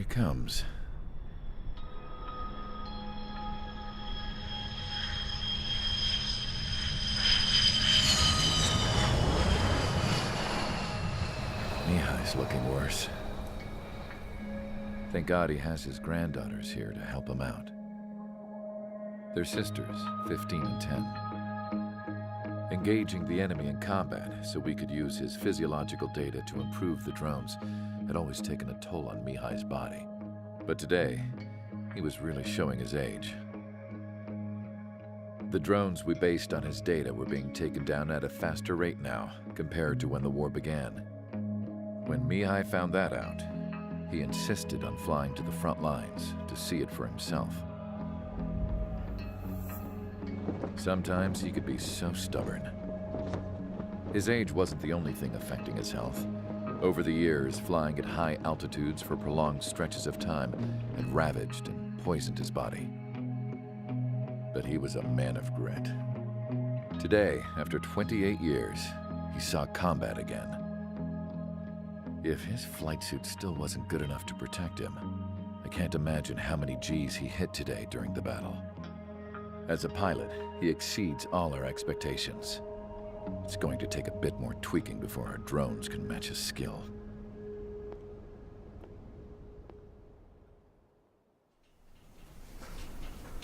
he comes. Mihai's looking worse. Thank God he has his granddaughters here to help him out. They're sisters, 15 and 10. Engaging the enemy in combat so we could use his physiological data to improve the drones had always taken a toll on Mihai's body. But today, he was really showing his age. The drones we based on his data were being taken down at a faster rate now compared to when the war began. When Mihai found that out, he insisted on flying to the front lines to see it for himself. Sometimes he could be so stubborn. His age wasn't the only thing affecting his health. Over the years, flying at high altitudes for prolonged stretches of time had ravaged and poisoned his body. But he was a man of grit. Today, after 28 years, he saw combat again. If his flight suit still wasn't good enough to protect him, I can't imagine how many Gs he hit today during the battle. As a pilot, he exceeds all our expectations. It's going to take a bit more tweaking before our drones can match his skill.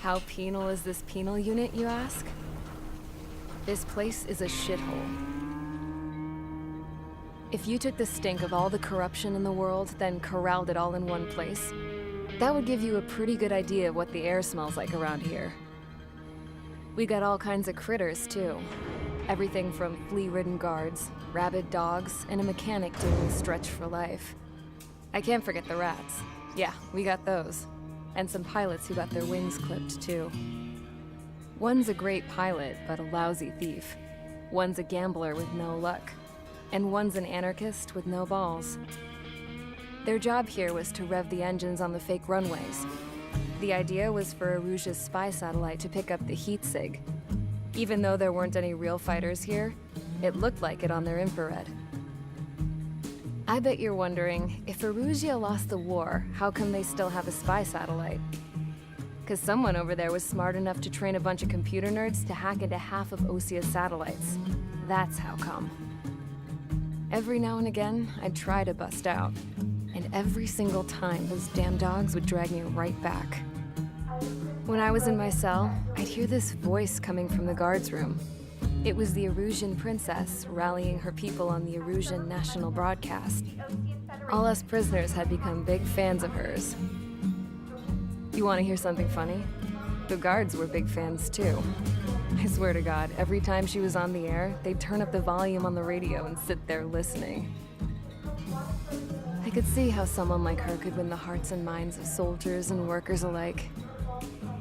How penal is this penal unit, you ask? This place is a shithole. If you took the stink of all the corruption in the world, then corralled it all in one place, that would give you a pretty good idea of what the air smells like around here. We got all kinds of critters, too. Everything from flea-ridden guards, rabid dogs, and a mechanic doing the stretch for life. I can't forget the rats. Yeah, we got those. And some pilots who got their wings clipped, too. One's a great pilot, but a lousy thief. One's a gambler with no luck. And one's an anarchist with no balls. Their job here was to rev the engines on the fake runways. The idea was for Aruja's spy satellite to pick up the heat sig. Even though there weren't any real fighters here, it looked like it on their infrared. I bet you're wondering, if Aruja lost the war, how come they still have a spy satellite? Because someone over there was smart enough to train a bunch of computer nerds to hack into half of Osia's satellites. That's how come. Every now and again, I'd try to bust out. And every single time, those damn dogs would drag me right back. When I was in my cell, I'd hear this voice coming from the guards room. It was the Erusian princess rallying her people on the Erusian national broadcast. All us prisoners had become big fans of hers. You want to hear something funny? The guards were big fans too. I swear to God, every time she was on the air, they'd turn up the volume on the radio and sit there listening. I could see how someone like her could win the hearts and minds of soldiers and workers alike.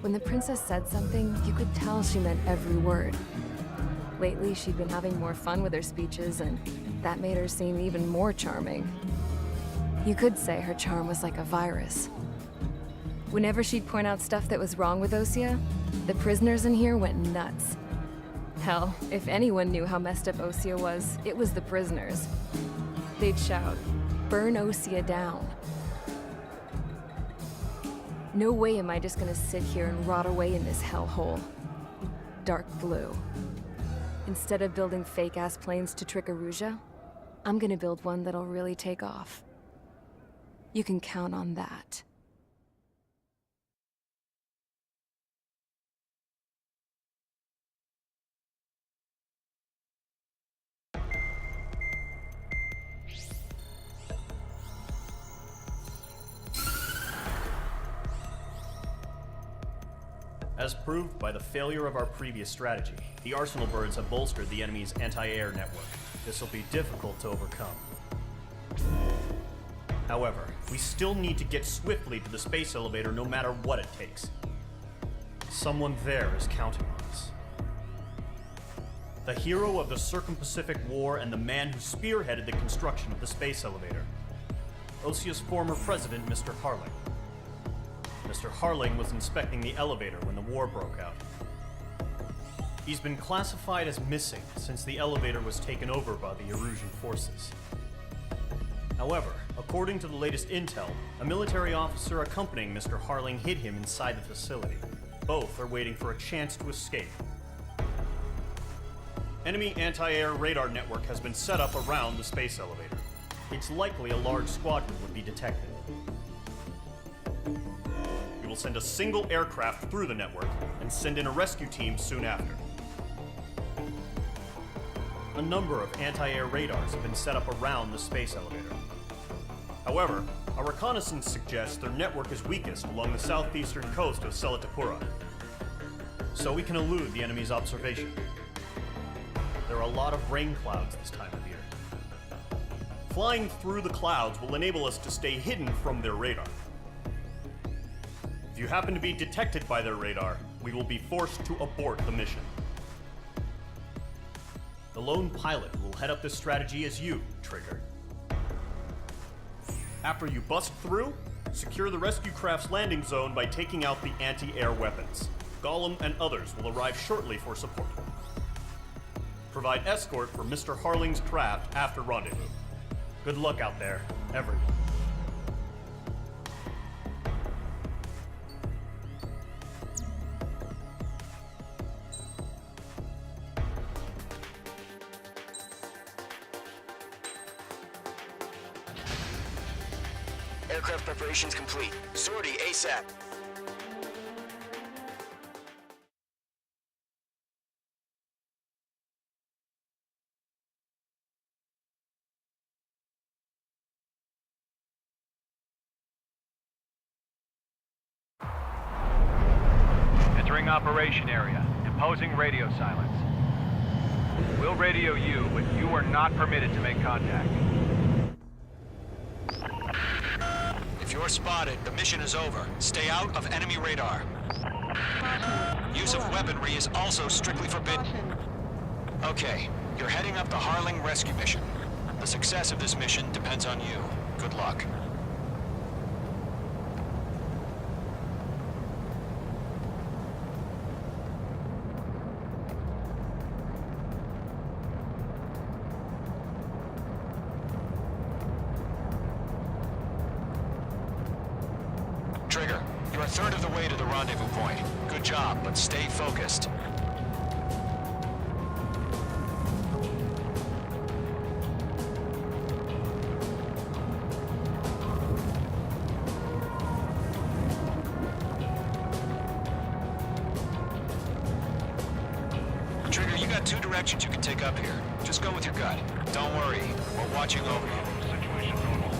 When the princess said something, you could tell she meant every word. Lately, she'd been having more fun with her speeches, and that made her seem even more charming. You could say her charm was like a virus. Whenever she'd point out stuff that was wrong with Osia, the prisoners in here went nuts. Hell, if anyone knew how messed up Osia was, it was the prisoners. They'd shout, "Burn Osia down." No way am I just gonna sit here and rot away in this hellhole. Dark blue. Instead of building fake-ass planes to trick Aruja, I'm gonna build one that'll really take off. You can count on that. As proved by the failure of our previous strategy, the Arsenal birds have bolstered the enemy's anti-air network. This will be difficult to overcome. However, we still need to get swiftly to the space elevator no matter what it takes. Someone there is counting on us. The hero of the Circum-Pacific War and the man who spearheaded the construction of the space elevator. Osia's former president, Mr. Harling. Mr. Harling was inspecting the elevator when the war broke out. He's been classified as missing since the elevator was taken over by the Erusian forces. However, according to the latest intel, a military officer accompanying Mr. Harling hid him inside the facility. Both are waiting for a chance to escape. Enemy anti-air radar network has been set up around the space elevator. It's likely a large squadron would be detected. We will send a single aircraft through the network and send in a rescue team soon after. A number of anti-air radars have been set up around the space elevator. However, our reconnaissance suggests their network is weakest along the southeastern coast of Selatapura, so we can elude the enemy's observation. There are a lot of rain clouds this time of year. Flying through the clouds will enable us to stay hidden from their radar. If you happen to be detected by their radar, we will be forced to abort the mission. The lone pilot who will head up this strategy is you, Trigger. After you bust through, secure the rescue craft's landing zone by taking out the anti-air weapons. Gollum and others will arrive shortly for support. Provide escort for Mr. Harling's craft after rendezvous. Good luck out there, everyone. Aircraft preparations complete. Sortie ASAP. Entering operation area. Imposing radio silence. We'll radio you, but you are not permitted to make contact. If you're spotted, the mission is over. Stay out of enemy radar. Use of weaponry is also strictly forbidden. Okay, you're heading up the Harling rescue mission. The success of this mission depends on you. Good luck. Trigger, you're a third of the way to the rendezvous point. Good job, but stay focused. Trigger, you got two directions you can take up here. Just go with your gut. Don't worry, we're watching over you. Situation normal.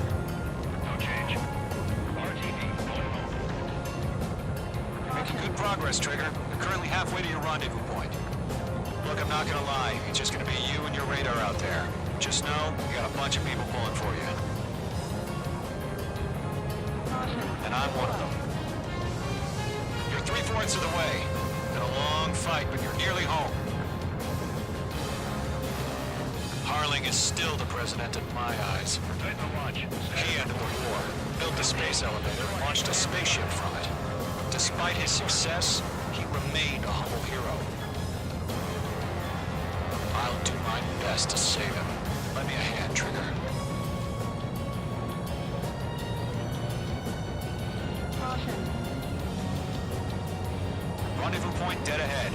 No change. Making good progress, Trigger. You're currently halfway to your rendezvous point. Look, I'm not gonna lie. It's just gonna be you and your radar out there. Just know, you got a bunch of people pulling for you. And I'm one of them. You're 3/4 of the way. Been a long fight, but you're nearly home. Harling is still the president in my eyes. He ended the war, built the space elevator, launched a spaceship from it. Despite his success, he remained a humble hero. I'll do my best to save him. Lend me a hand, Trigger. Rendezvous point dead ahead.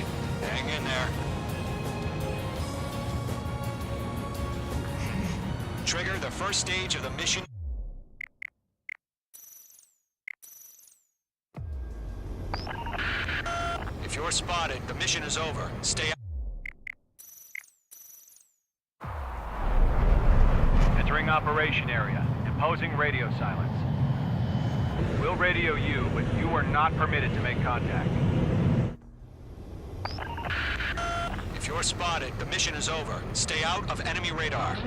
Hang in there. Trigger, the first stage of the mission. If you're spotted, the mission is over. Stay out. Entering operation area. Imposing radio silence. We'll radio you, but you are not permitted to make contact. If you're spotted, the mission is over. Stay out of enemy radar.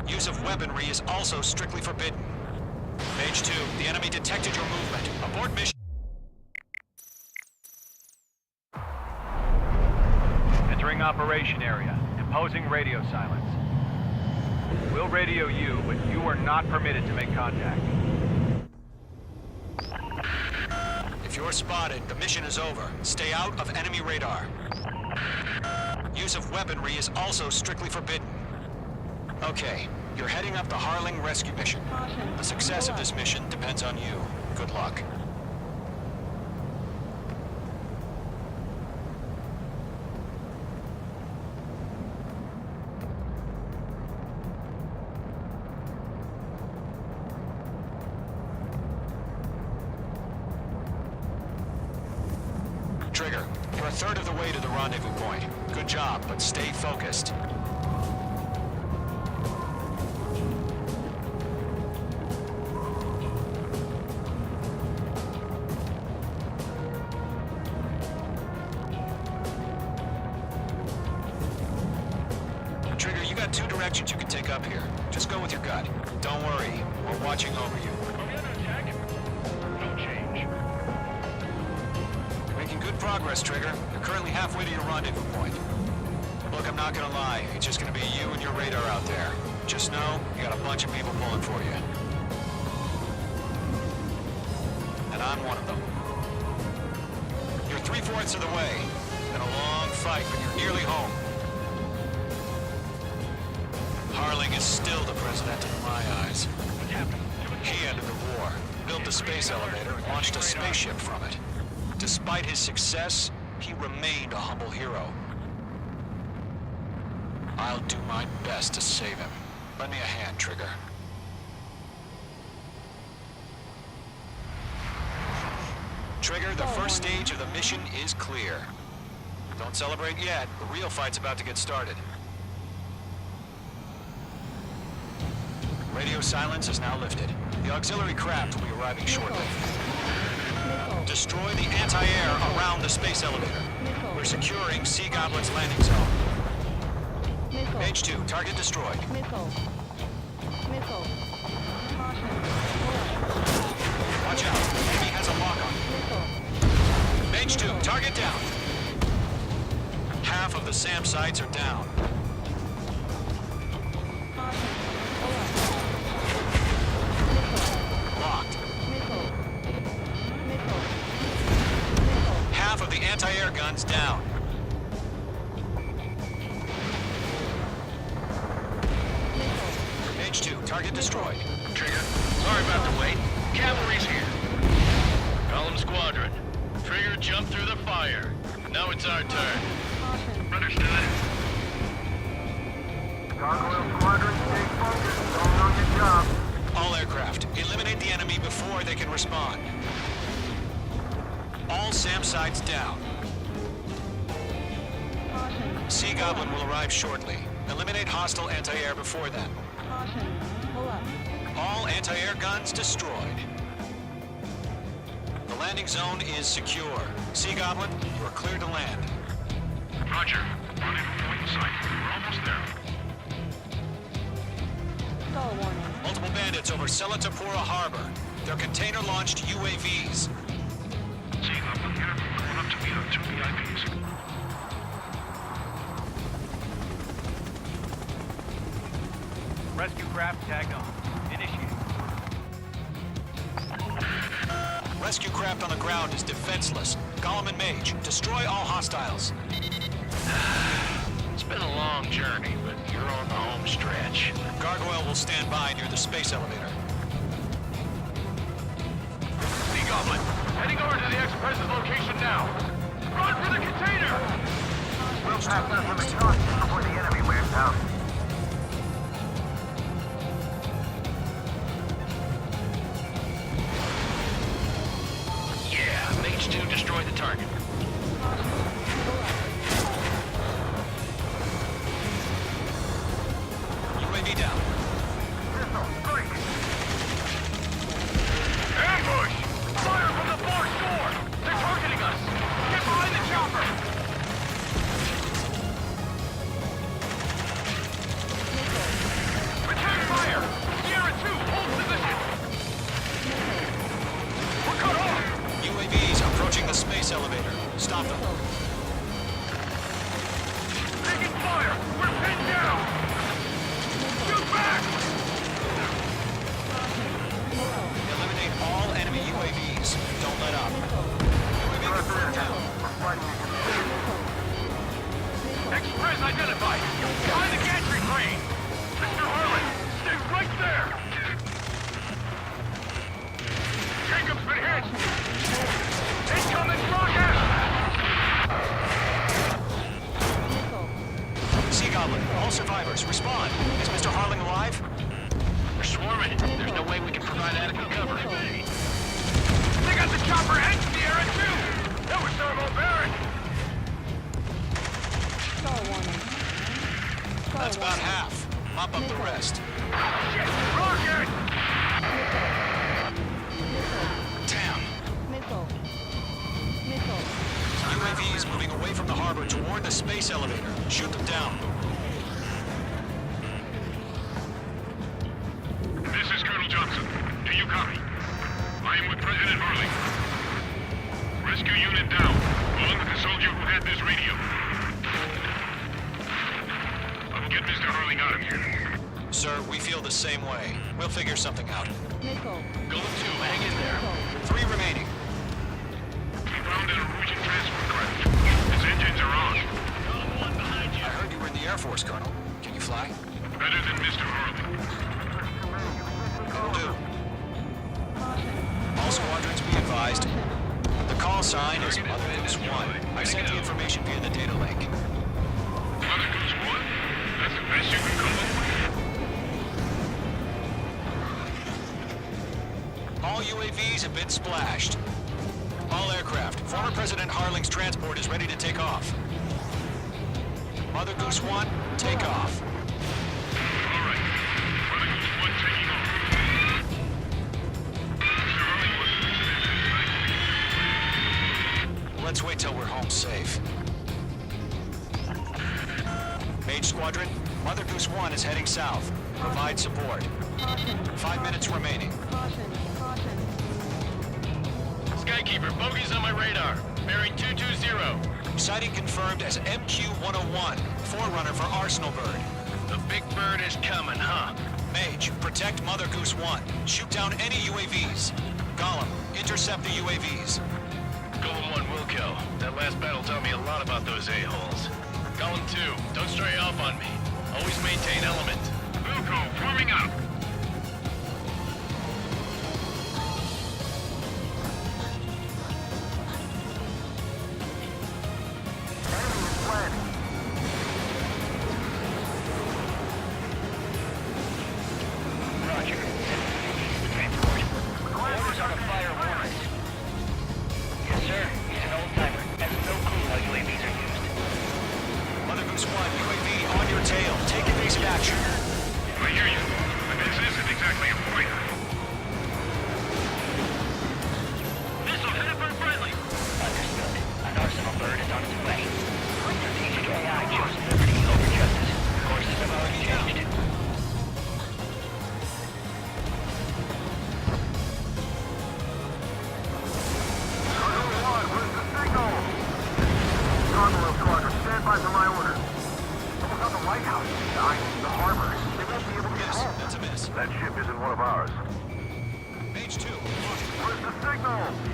Use of weaponry is also strictly forbidden. Page 2, the enemy detected your movement. Abort mission. Entering operation area. Imposing radio silence. We'll radio you, but you are not permitted to make contact. If you're spotted, the mission is over. Stay out of enemy radar. Use of weaponry is also strictly forbidden. Okay, you're heading up the Harling rescue mission. The success of this mission depends on you. Good luck. Trigger, you're a third of the way to the rendezvous point. Good job, but stay focused. Trigger, you got two directions you can take up here. Just go with your gut. Don't worry, we're watching over you. No change. Making good progress, Trigger. You're currently halfway to your rendezvous point. Look, I'm not gonna lie. It's just gonna be you and your radar out there. Just know, you got a bunch of people pulling for you. And I'm one of them. You're 3/4 of the way. Been a long fight, but you're nearly home. Harling is still the president in my eyes. He ended the war, built the space elevator, and launched a spaceship from it. Despite his success, he remained a humble hero. I'll do my best to save him. Lend me a hand, Trigger. Trigger, the first stage of the mission is clear. Don't celebrate yet. The real fight's about to get started. Radio silence is now lifted. The auxiliary craft will be arriving shortly. Destroy the anti-air around the space elevator. We're securing Sea Goblin's landing zone. H2, target destroyed. Watch out, enemy has a lock on. H2, target down. Half of the SAM sites are down. Locked. Half of the anti-air guns down. H2, target destroyed. Trigger, sorry about the wait. Cavalry's here. Call them squadron. Trigger, jump through the fire. Now it's our turn. Understood. Gargoyle Squadron, stay focused. Don't know your job. All aircraft, eliminate the enemy before they can respond. All SAM sites down. Sea Goblin will arrive shortly. Eliminate hostile anti-air before then. All anti-air guns destroyed. The landing zone is secure. Sea Goblin, you are cleared to land. Roger. Rendezvous point in sight. We're almost there. Multiple bandits over Selatapura Harbor. They're container-launched UAVs. See them here. Going up to meet our two VIPs. Rescue craft tagged on. Initiate. Rescue craft on the ground is defenseless. Gollum and Mage, destroy all hostiles. It's been a long journey, but you're on the home stretch. Gargoyle will stand by near the space elevator. Sea Goblin, heading over to the Express's location now. Run for the container! We'll pass out some exhaustion before the enemy wears out. Yeah, Mage 2 destroy the target. UAV down. Missile, strike! Ambush! Fire from the far shore! They're targeting us! Get behind the chopper! Return fire! Sierra 2, hold position! We're cut off! UAVs approaching the space elevator. Stop them. Taking fire! We're pinned down! Shoot back! Goblin. All survivors, respond. Is Mr. Harling alive? We're swarming. There's no way we can provide adequate cover. They got the chopper and Sierra too! That was thermal-bearing! That's about half. Mop up the rest. Rocket! Damn! UAVs moving away from the harbor toward the space elevator. Shoot them down. This is Colonel Johnson. Do you copy? I am with President Harling. Rescue unit down, along with the soldier who had this radio. I'll get Mr. Harling out of here. Sir, we feel the same way. We'll figure something out. Golem 2, hang in there. 3 remaining. We found an Norwegian transport craft. Its engines are on. Golem 1 behind you. I heard you were in the Air Force, Colonel. Can you fly? Better than Mr. Harling. Will do. All squadrons be advised. The call sign is Mother Goose 1. I sent the information via the data link. Mother Goose 1? That's the best you can call it? All UAVs have been splashed. All aircraft. Former President Harling's transport is ready to take off. Mother Goose 1, take off. All right. Mother Goose 1 taking off. Mr. Harling wasn't Let's wait till we're home safe. Mage Squadron, Mother Goose 1 is heading south. Provide support. 5 minutes remaining. Skykeeper, bogeys on my radar. Bearing 220. Sighting confirmed as MQ-101, forerunner for Arsenal Bird. The big bird is coming, huh? Mage, protect Mother Goose 1. Shoot down any UAVs. Gollum, intercept the UAVs. Golem 1 will kill. That last battle taught me a lot about those a-holes. Golem 2, don't stray off on me. Always maintain element. Wilco, forming up. Roger. Transport. Orders on a fire warrant. Yes, sir. He's an old-timer. Has no clue how UAVs are used. Mother Goose 1, UAV on your tail. Take evasive action. I hear you. But this isn't exactly a fighter. Missile headed for friendly. Understood. An Arsenal bird is on its way. Strategic AI chose liberty over justice. Courses have already changed. Yes, that's a miss. That ship isn't one of ours. Mage 2, Where's the signal? enemy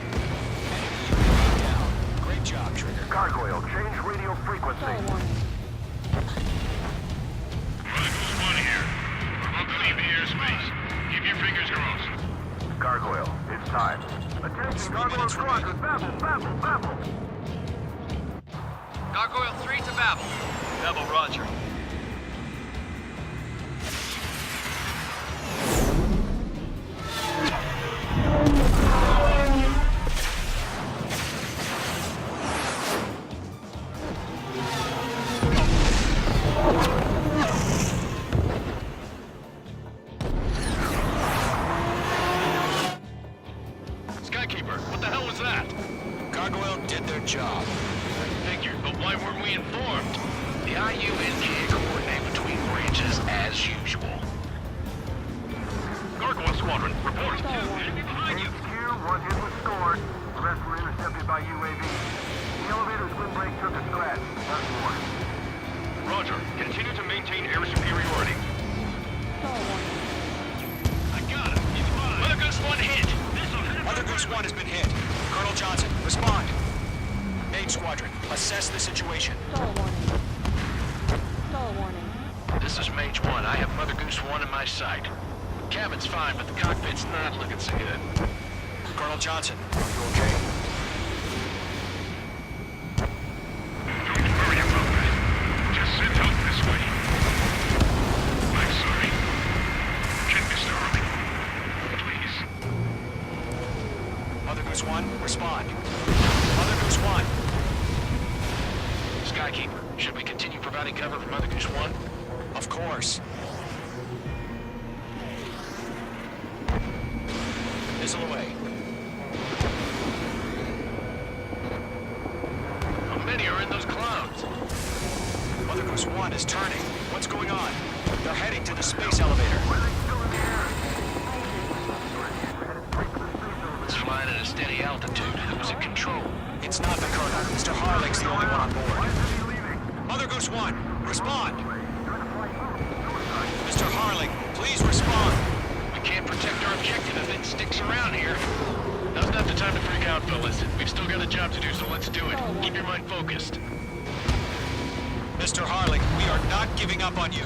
UAV down. Great job, Trigger. Gargoyle, change radio frequency. Mother Goose 1 here. We're about to leave the airspace. Keep your fingers crossed. Gargoyle, it's time. Attention, 3 Gargoyle minutes squadron, remaining. babble. Gargoyle 3 to Babel. Babel, roger. Skykeeper, what the hell was that? Gargoyle did their job. I figured, but why weren't we informed? The IU and can't coordinate between branches as usual. Gargoyle Squadron, report. Enemy behind you. HQ, one hit was scored. The rest were intercepted by UAV. The elevator's windbreak took a scratch. Nothing more. Roger. Continue to maintain air superiority. I got him. He's mine. Mother Goose 1 hit. Mother Goose 1 has been hit. Colonel Johnson, respond. Mage Squadron, assess the situation. This is Mage 1. I have Mother Goose 1 in my sight. Cabin's fine, but the cockpit's not looking so good. Colonel Johnson, are you okay? Don't worry about that. Just send help this way. One? Of course. Missile away. How many are in those clouds? Mother Goose 1 is turning. What's going on? They're heading to the space elevator. It's flying at a steady altitude. Who's in control? It's not the Colonel. Mr. Harling's the only one on board. Mother Goose 1, respond! Mr. Harling, please respond! We can't protect our objective if it sticks around here. Now's not the time to freak out, fellas. We've still got a job to do, so let's do it. Keep your mind focused. Mr. Harling, we are not giving up on you.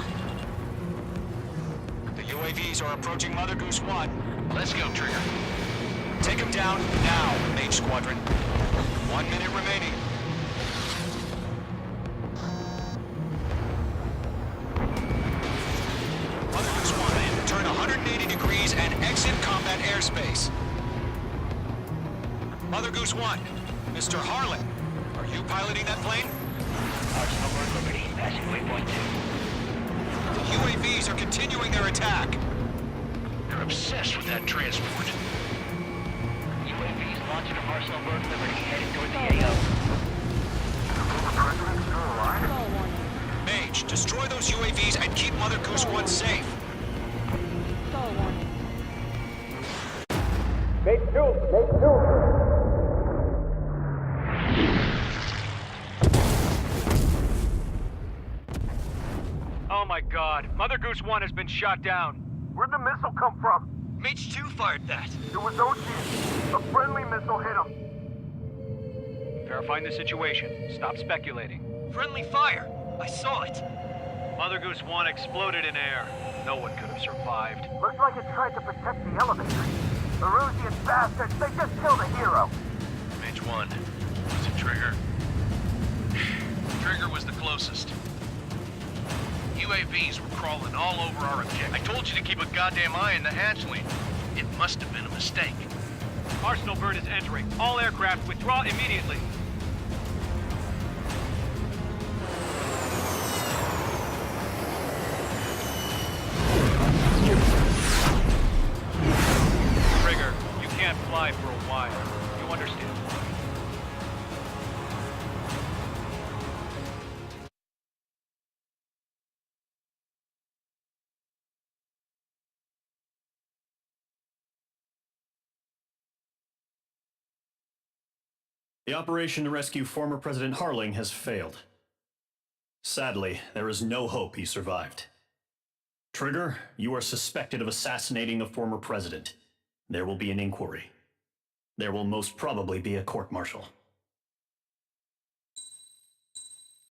The UAVs are approaching Mother Goose 1. Let's go, Trigger. Take them down now, Mage Squadron. 1 minute remaining. Mother Goose 1, turn 180 degrees and exit combat airspace. Mother Goose 1, Mr. Harlan, are you piloting that plane? Arsenal Bird Liberty, passing waypoint 2. The UAVs are continuing their attack. They're obsessed with that transport. UAVs launching from Arsenal Bird Liberty, heading toward the AO. Mage, destroy those UAVs and keep Mother Goose 1 safe. Oh my god, Mother Goose 1 has been shot down. Where'd the missile come from? Mage 2 fired that. It was OG. A friendly missile hit him. Verifying the situation. Stop speculating. Friendly fire. I saw it. Mother Goose 1 exploded in air. No one could have survived. Looks like it tried to protect the elevator. Erusian bastards, they just killed a hero. Mage 1. Was it Trigger? Trigger was the closest. UAVs were crawling all over our objective. I told you to keep a goddamn eye on the hatchling. It must have been a mistake. Arsenal Bird is entering. All aircraft withdraw immediately. Trigger, you can't fly for a while. You understand? The operation to rescue former President Harling has failed. Sadly, there is no hope he survived. Trigger, you are suspected of assassinating the former president. There will be an inquiry. There will most probably be a court-martial.